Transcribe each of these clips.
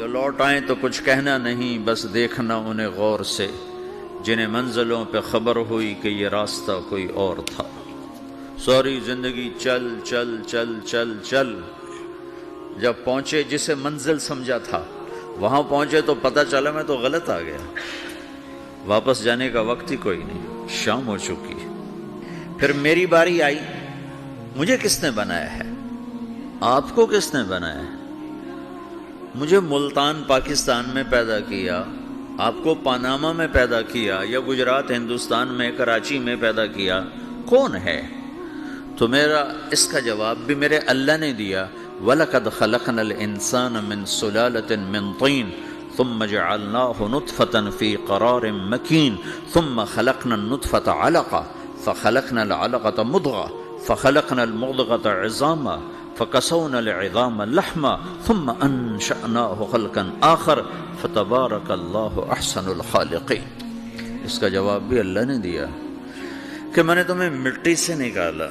جو لوٹ آئیں تو کچھ کہنا نہیں، بس دیکھنا انہیں غور سے، جنہیں منزلوں پہ خبر ہوئی کہ یہ راستہ کوئی اور تھا۔ ساری زندگی چل چل چل چل چل، جب پہنچے جسے منزل سمجھا تھا وہاں پہنچے تو پتہ چلا میں تو غلط آ گیا، واپس جانے کا وقت ہی کوئی نہیں، شام ہو چکی۔ پھر میری باری آئی، مجھے کس نے بنایا ہے؟ آپ کو کس نے بنایا ہے؟ مجھے ملتان پاکستان میں پیدا کیا، آپ کو پاناما میں پیدا کیا، یا گجرات ہندوستان میں کراچی میں پیدا کیا، کون ہے؟ تو میرا اس کا جواب بھی میرے اللہ نے دیا، وَلَقَدْ خَلَقْنَا الْإِنسَانَ مِنْ سُلَالَةٍ مِّن طِينٍ ثُمَّ جَعَلْنَاهُ نُطْفَةً فِي قَرَارٍ مَّكِينٍ ثُمَّ خَلَقْنَا النُّطْفَةَ عَلَقَةً فَخَلَقْنَا الْعَلَقَةَ مُضْغَةً فَخَلَقْنَا الْمُضْغَةَ عِظَامًا فَكَسَوْنَا الْعِظَامَ لَحْمًا ثُمَّ أَنشَأْنَاهُ خَلْقًا آخَرَ فَتَبَارَكَ اللَّهُ أَحْسَنُ الْخَالِقِينَ۔ اس کا جواب بھی اللہ نے دیا کہ میں نے تمہیں مٹی سے نکالا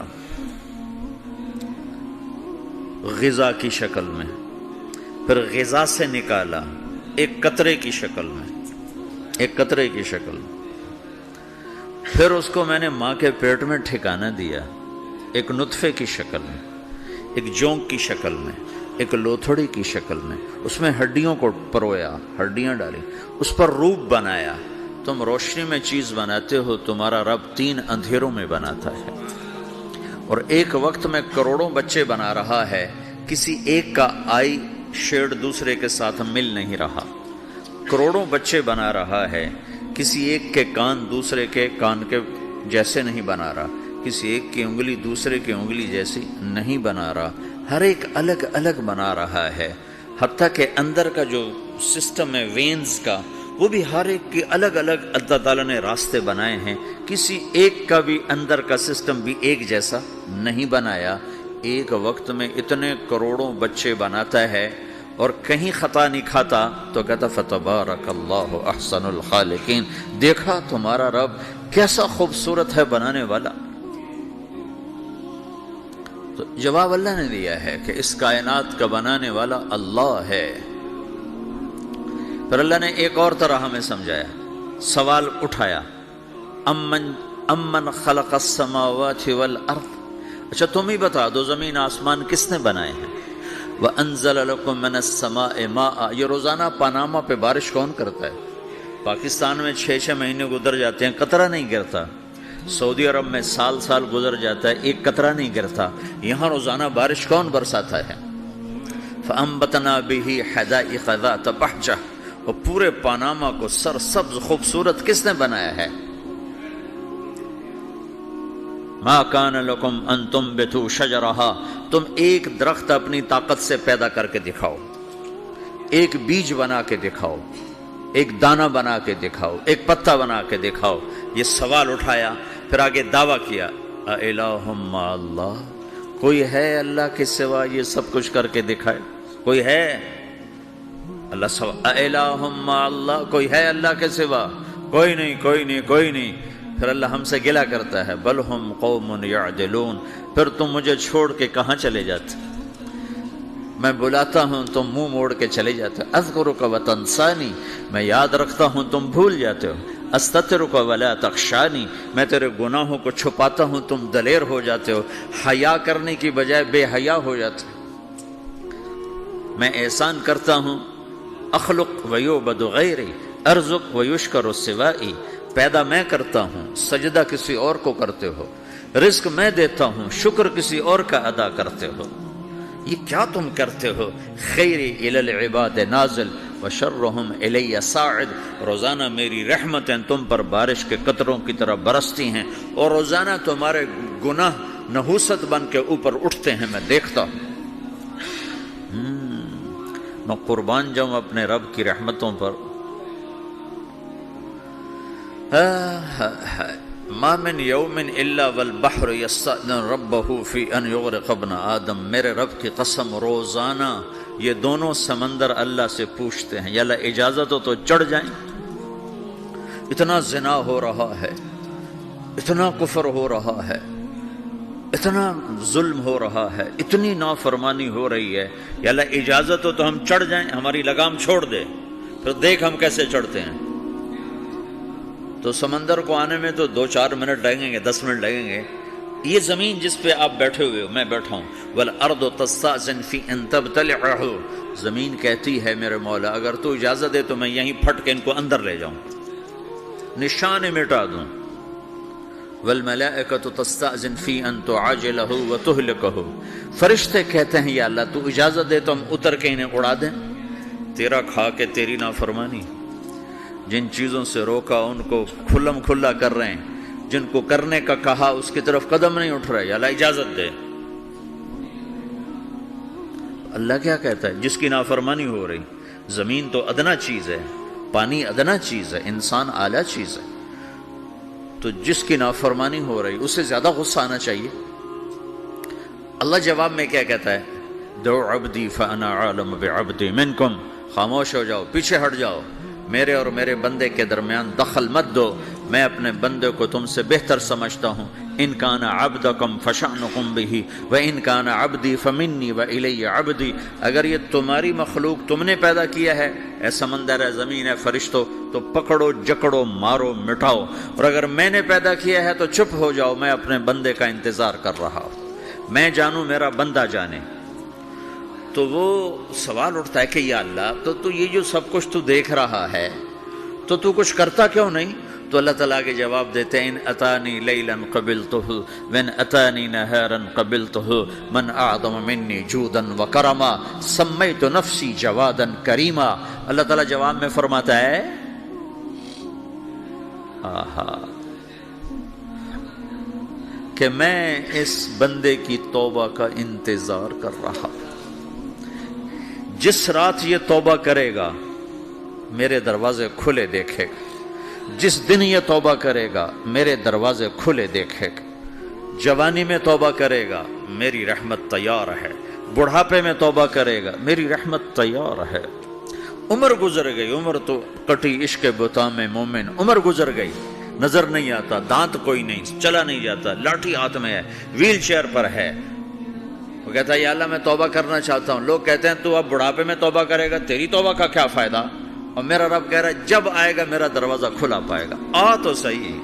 غذا کی شکل میں، پھر غذا سے نکالا ایک قطرے کی شکل میں، ایک قطرے کی شکل میں، پھر اس کو میں نے ماں کے پیٹ میں ٹھکانہ دیا ایک نطفے کی شکل میں، ایک جونک کی شکل میں، ایک لوتھڑی کی شکل میں، اس میں ہڈیوں کو پرویا، ہڈیاں ڈالی، اس پر روپ بنایا۔ تم روشنی میں چیز بناتے ہو، تمہارا رب 3 اندھیروں میں بناتا ہے، اور ایک وقت میں کروڑوں بچے بنا رہا ہے، کسی ایک کا آئی شیڈ دوسرے کے ساتھ مل نہیں رہا، کروڑوں بچے بنا رہا ہے، کسی ایک کے کان دوسرے کے کان کے جیسے نہیں بنا رہا، کسی ایک کی انگلی دوسرے کی انگلی جیسی نہیں بنا رہا، ہر ایک الگ الگ بنا رہا ہے، حتیٰ کہ اندر کا جو سسٹم ہے وینز کا، وہ بھی ہر ایک کی الگ الگ اللہ تعالیٰ نے راستے بنائے ہیں، کسی ایک کا بھی اندر کا سسٹم بھی ایک جیسا نہیں بنایا۔ ایک وقت میں اتنے کروڑوں بچے بناتا ہے اور کہیں خطا نہیں کھاتا، تو کہتا فتبارک اللہ احسن الخالقین، دیکھا تمہارا رب کیسا خوبصورت ہے بنانے والا۔ تو جواب اللہ نے دیا ہے کہ اس کائنات کا بنانے والا اللہ ہے۔ پھر اللہ نے ایک اور طرح ہمیں سمجھایا، سوال اٹھایا، امن خلق السماوات والارض، اچھا تم ہی بتا دو زمین آسمان کس نے بنائے ہیں؟ وَأَنزَلَ لَكُم مِّنَ السَّمَاءِ مَاءً، یہ روزانہ پاناما پہ بارش کون کرتا ہے؟ پاکستان میں 6 مہینے گزر جاتے ہیں، قطرہ نہیں گرتا، سعودی عرب میں سال گزر جاتا ہے، ایک قطرہ نہیں گرتا، یہاں روزانہ بارش کون برساتا ہے؟ فَأَنبَتْنَا بِهِ حَدَائِقَ ذَاتَ بَهْجَةٍ، اور پورے پاناما کو سرسبز خوبصورت کس نے بنایا ہے؟ مَا كَانَ لَكُمْ أَن تُنبِتُوا شَجَرَهَا، تم ایک درخت اپنی طاقت سے پیدا کر کے دکھاؤ، ایک بیج بنا کے دکھاؤ، ایک دانہ بنا کے دکھاؤ، ایک پتا بنا کے دکھاؤ۔ یہ سوال اٹھایا، پھر آگے دعویٰ کیا، اِلَٰهٌ مَّعَ اللَّهِ، کوئی ہے اللہ کے سوا یہ سب کچھ کر کے دکھائے؟ کوئی ہے؟ اللہ سوا اِلَٰهٌ مَّعَ اللَّهِ، کوئی ہے اللہ کے سوا؟ کوئی نہیں، کوئی نہیں، کوئی نہیں۔ پھر اللہ ہم سے گلہ کرتا ہے، بل ہم قوم یعدلون، پھر تم مجھے چھوڑ کے کہاں چلے جاتے؟ میں بلاتا ہوں تم منہ موڑ کے چلے جاتے ہو، اذکرک وتنسانی، میں یاد رکھتا ہوں تم بھول جاتے ہو، استترک ولا تخشانی، میں تیرے گناہوں کو چھپاتا ہوں تم دلیر ہو جاتے ہو، حیا کرنے کی بجائے بے حیا ہو جاتے ہو۔ میں احسان کرتا ہوں، اخلق ویعبد غیری ارزق ویشکر سوائی، پیدا میں کرتا ہوں، سجدہ کسی اور کو کرتے ہو، رزق میں دیتا ہوں، شکر کسی اور کا ادا کرتے ہو، یہ کیا تم کرتے ہو؟ خیری الی العباد نازل وشرہم الی صاعد، روزانہ میری رحمتیں تم پر بارش کے قطروں کی طرح برستی ہیں، اور روزانہ تمہارے گناہ نحوست بن کے اوپر اٹھتے ہیں، میں دیکھتا ہوں۔ میں قربان جاؤں اپنے رب کی رحمتوں پر۔ ما من یوم الا والبحر یستأذن ربہ فی ان یغرق ابن آدم، میرے رب کی قسم روزانہ یہ دونوں سمندر اللہ سے پوچھتے ہیں، یا اللہ اجازت ہو تو چڑھ جائیں، اتنا زنا ہو رہا ہے، اتنا کفر ہو رہا ہے، اتنا ظلم ہو رہا ہے، اتنی نافرمانی ہو رہی ہے، یا اللہ اجازت ہو تو ہم چڑھ جائیں، ہماری لگام چھوڑ دے، پھر دیکھ ہم کیسے چڑھتے ہیں۔ تو سمندر کو آنے میں تو 2-4 منٹ لگیں گے، 10 منٹ لگیں گے۔ یہ زمین جس پہ آپ بیٹھے ہوئے ہو، میں بیٹھا ہوں، وَالْأَرْضُ تَسْتَأْذِنُ فِي أَن تَبْتَلِعَهُ، زمین کہتی ہے میرے مولا اگر تو اجازت دے تو میں یہیں پھٹ کے ان کو اندر لے جاؤں، نشان مٹا دوں۔ وَالْمَلَائِكَةُ تَسْتَأْذِنُ فِي أَن تُعَاجِلَهُ وَتُهْلِكَهُ، فرشتے کہتے ہیں یا اللہ تو اجازت دے تو ہم اتر کے انہیں اڑا دیں، تیرا کھا کے تیری نافرمانی۔ جن چیزوں سے روکا ان کو کھلم کھلا کر رہے ہیں، جن کو کرنے کا کہا اس کی طرف قدم نہیں اٹھ رہا، یا اللہ اجازت دے۔ اللہ کیا کہتا ہے؟ جس کی نافرمانی ہو رہی، زمین تو ادنا چیز ہے، پانی ادنا چیز ہے، انسان اعلیٰ چیز ہے، تو جس کی نافرمانی ہو رہی اسے زیادہ غصہ آنا چاہیے۔ اللہ جواب میں کیا کہتا ہے؟ دو عبدی فانا عالم بعبدی منکم، خاموش ہو جاؤ، پیچھے ہٹ جاؤ، میرے اور میرے بندے کے درمیان دخل مت دو، میں اپنے بندے کو تم سے بہتر سمجھتا ہوں۔ ان کان عبدکم فشأنکم بہ وان کان عبدی فمنی والی عبدی، اگر یہ تمہاری مخلوق تم نے پیدا کیا ہے، اے سمندر ہے، زمین ہے، فرشتوں، تو پکڑو جکڑو مارو مٹاؤ، اور اگر میں نے پیدا کیا ہے تو چپ ہو جاؤ، میں اپنے بندے کا انتظار کر رہا ہوں، میں جانوں میرا بندہ جانے۔ تو وہ سوال اٹھتا ہے کہ یا اللہ تو یہ جو سب کچھ تو دیکھ رہا ہے تو کچھ کرتا کیوں نہیں؟ تو اللہ تعالیٰ کے جواب دیتے ہیں ان اتانی لیلا قبلتہ وان اتانی نہارا قبلتہ من اعظم منی جودا وکرما سمیت نفسی جوادا کریما۔ اللہ تعالیٰ جواب میں فرماتا ہے آہا کہ میں اس بندے کی توبہ کا انتظار کر رہا ہوں، جس رات یہ توبہ کرے گا میرے دروازے کھلے دیکھے گا، جس دن یہ توبہ کرے گا میرے دروازے کھلے دیکھے گا، جوانی میں توبہ کرے گا میری رحمت تیار ہے، بڑھاپے میں توبہ کرے گا میری رحمت تیار ہے۔ عمر گزر گئی، عمر تو کٹی عشق بتا میں مومن، عمر گزر گئی، نظر نہیں آتا، دانت کوئی نہیں، چلا نہیں جاتا، لاٹھی ہاتھ میں ہے، ویل چیئر پر ہے، وہ کہتا ہے یا اللہ میں توبہ کرنا چاہتا ہوں۔ لوگ کہتے ہیں تو اب بڑھاپے میں توبہ کرے گا، تیری توبہ کا کیا فائدہ؟ اور میرا رب کہہ رہا ہے جب آئے گا میرا دروازہ کھلا پائے گا، آ تو صحیح۔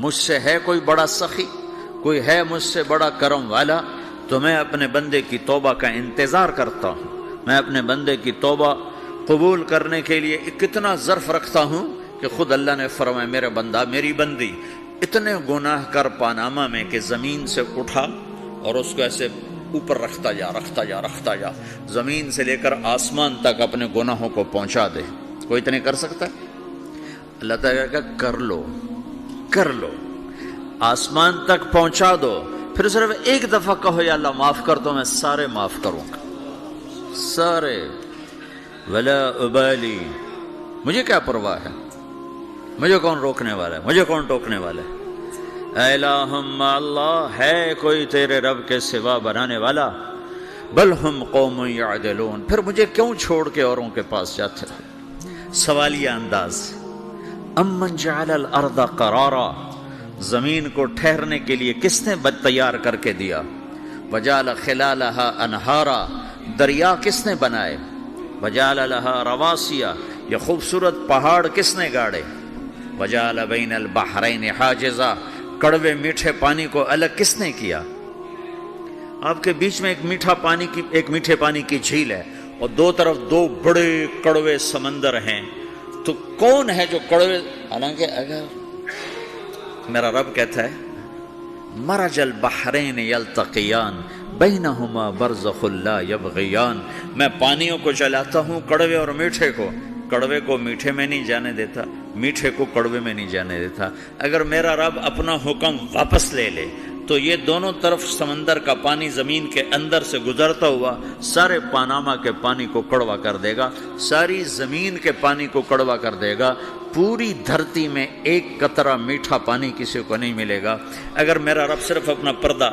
مجھ سے ہے کوئی بڑا سخی، کوئی ہے مجھ سے بڑا کرم والا، تو میں اپنے بندے کی توبہ کا انتظار کرتا ہوں، میں اپنے بندے کی توبہ قبول کرنے کے لیے کتنا ظرف رکھتا ہوں کہ خود اللہ نے فرمایا میرا بندہ میری بندی اتنے گناہ کر پاناما میں کہ زمین سے اٹھا اور اس کو ایسے اوپر رکھتا جا، زمین سے لے کر آسمان تک اپنے گناہوں کو پہنچا دے۔ کوئی اتنے کر سکتا ہے؟ اللہ تعالیٰ کا کر لو، آسمان تک پہنچا دو، پھر صرف ایک دفعہ کہو یا اللہ معاف کر دو، میں سارے معاف کروں گا، سارے، ولا ابالی، مجھے کیا پرواہ ہے، مجھے کون روکنے والا ہے، مجھے کون ٹوکنے والا ہے۔ اے الہم اللہ، ہے کوئی تیرے رب کے سوا بنانے والا؟ بل ہم قوم یعدلون، پھر مجھے کیوں چھوڑ کے اوروں کے پاس جاتے ہیں؟ سوالیہ انداز۔ امن جعل الارض قرارا، زمین کو ٹھہرنے کے لیے کس نے تیار کر کے دیا؟ وجعل خلالہا انہارا، دریا کس نے بنائے؟ وجعل لہا رواسیا، یہ خوبصورت پہاڑ کس نے گاڑے؟ وجعل بین البحرین حاجزا، کڑوے میٹھے پانی کو الگ کس نے کیا؟ آپ کے بیچ میں ایک میٹھے پانی کی جھیل ہے اور دو طرف دو بڑے کڑوے سمندر ہیں، تو کون ہے جو کڑوے؟ حالانکہ اگر میرا رب کہتا ہے مرج البحرین یلتقیان بینہما برزخ لا یبغیان، میں پانیوں کو چلاتا ہوں، کڑوے اور میٹھے کو، کڑوے کو میٹھے میں نہیں جانے دیتا، میٹھے کو کڑوے میں نہیں جانے دیتا۔ اگر میرا رب اپنا حکم واپس لے لے تو یہ دونوں طرف سمندر کا پانی زمین کے اندر سے گزرتا ہوا سارے پاناما کے پانی کو کڑوا کر دے گا، ساری زمین کے پانی کو کڑوا کر دے گا، پوری دھرتی میں ایک قطرہ میٹھا پانی کسی کو نہیں ملے گا اگر میرا رب صرف اپنا پردہ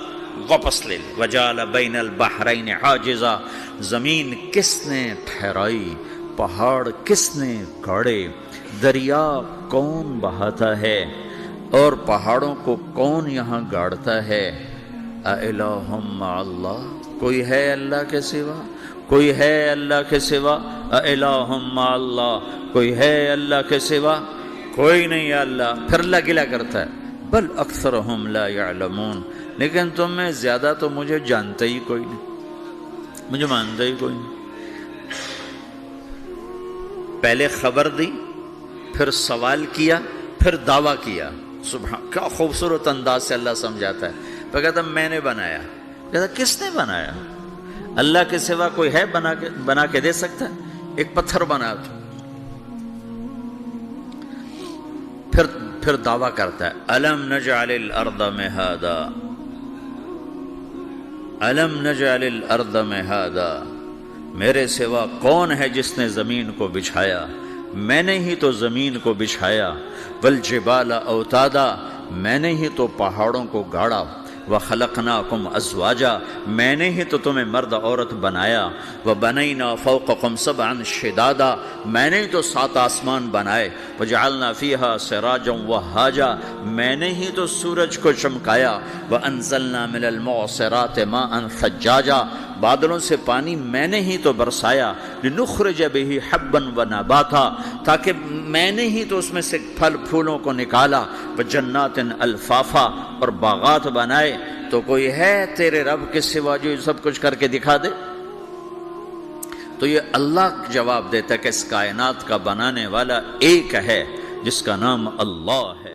واپس لے لے۔ وجعل بین البحرین حاجزا، زمین کس نے ٹھہرائی، پہاڑ کس نے گاڑے، دریا کون بہاتا ہے؟ اور پہاڑوں کو کون یہاں گاڑتا ہے؟ اِلَٰهٌ مَّعَ اللَّهِ، کوئی ہے اللہ کے سوا؟ کوئی ہے اللہ کے سوا؟ اِلَٰهٌ مَّعَ اللَّهِ، کوئی ہے اللہ کے سوا؟ کوئی نہیں ہے اللہ۔ پھر اللہ گلہ کرتا ہے بل اکثرہم لا یعلمون، لیکن تم میں زیادہ تو مجھے جانتا ہی کوئی نہیں، مجھے مانتا ہی کوئی نہیں۔ پہلے خبر دی، پھر سوال کیا، پھر دعویٰ کیا۔ سبحان، کیا خوبصورت انداز سے اللہ سمجھاتا ہے۔ تو کہتا میں نے بنایا، کہتا کس نے بنایا؟ اللہ کے سوا کوئی ہے بنا کے دے سکتا ہے؟ ایک پتھر بنا تو پھر دعویٰ کرتا ہے الم نجعل الارض مہادا، الم نجعل الارض مہادا، میرے سوا کون ہے جس نے زمین کو بچھایا؟ میں نے ہی تو زمین کو بچھایا۔ والجبال اوتادا، میں نے ہی تو پہاڑوں کو گاڑا۔ وخلقناکم ازواجا، میں نے ہی تو تمہیں مرد عورت بنایا۔ وبنینا فوقکم سبعا شدادا، میں نے ہی تو 7 آسمان بنائے۔ وجعلنا فیہا سراجا وہاجا، میں نے ہی تو سورج کو چمکایا۔ وانزلنا من المعصرات ماء ثجاجا، بادلوں سے پانی میں نے ہی تو برسایا۔ لنخرج بہ حبا ونباتا، تاکہ میں نے ہی تو اس میں سے پھل پھولوں کو نکالا۔ وجنات الفافا، اور باغات بنائے۔ تو کوئی ہے تیرے رب کے سوا جو سب کچھ کر کے دکھا دے؟ تو یہ اللہ جواب دیتا ہے کہ اس کائنات کا بنانے والا ایک ہے جس کا نام اللہ ہے۔